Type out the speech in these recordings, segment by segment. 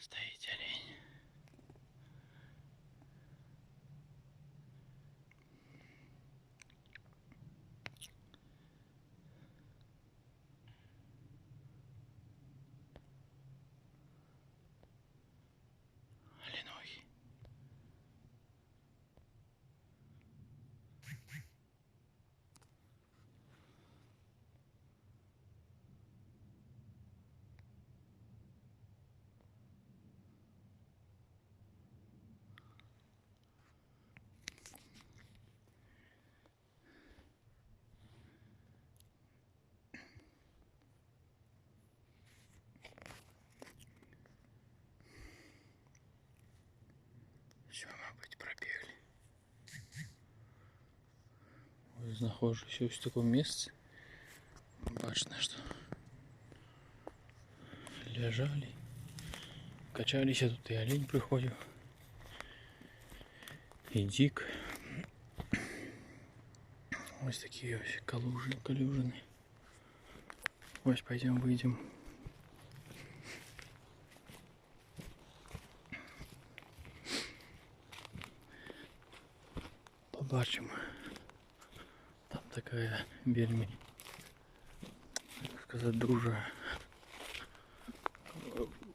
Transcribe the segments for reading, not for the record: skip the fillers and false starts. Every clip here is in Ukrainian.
Стоит олень. Оленохий. Все, мабуть, пробігли. Ось знаходжусь ось в такому місці. Бачно, что лежали, качались, а тут и олень приходил, и дик. Ось такие ось калюжины. Ось пойдем выйдем. Побачимо. Там такая вельми, так сказать, дуже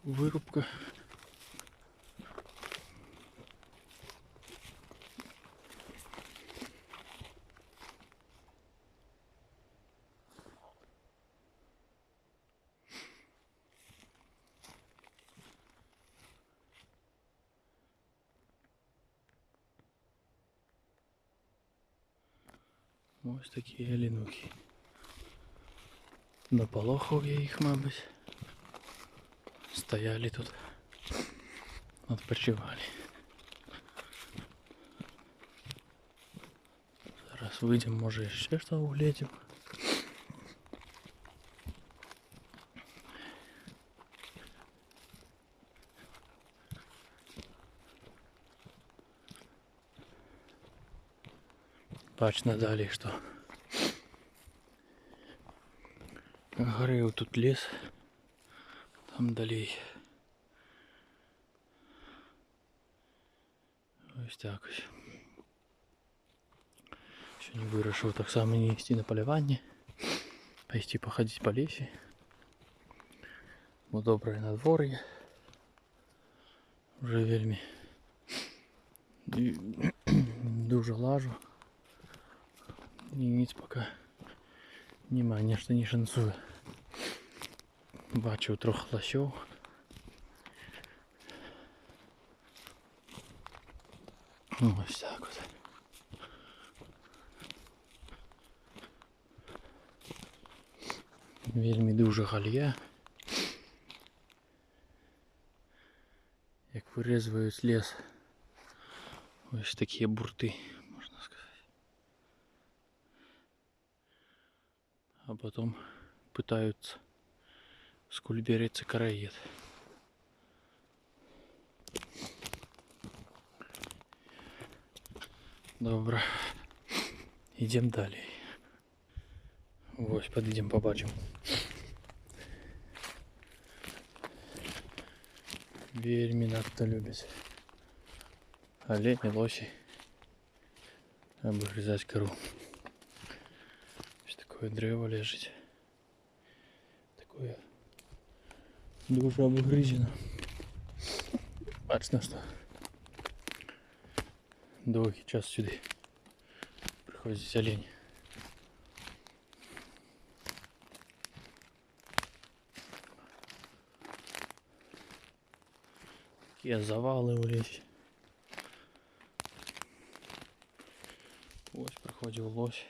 вирубка. Ось такі олінухи. Наполохав я їх, мабуть. Стояли тут, відпочивали. Зараз вийдемо, може ще що углядим. Бачно далі, що горів тут ліс, там далі. Ось так ось. Ще не вирішив так само не йти на полювання, пойти походити по лісі. Бо добре надвор'я. Вже вельми дуже лажу. І ніц поки немає, ніщо не шансує. Бачив трохи лосів. Ось так от. Вельми дуже галья. Як вирізують ліс. Ось такі бурти, можна сказати. А потом пытаются, сколь берется караед. Добре, йдемо далі. Ось, підійдемо, побачимо. Вельми надто любить олені, лосі обгрызать кору. Ось таке дерево лежить. Такое дуже обгрызено. Бачно, що довгий час сюди приходить олень. Такі завали у лісі. Ось приходив лось.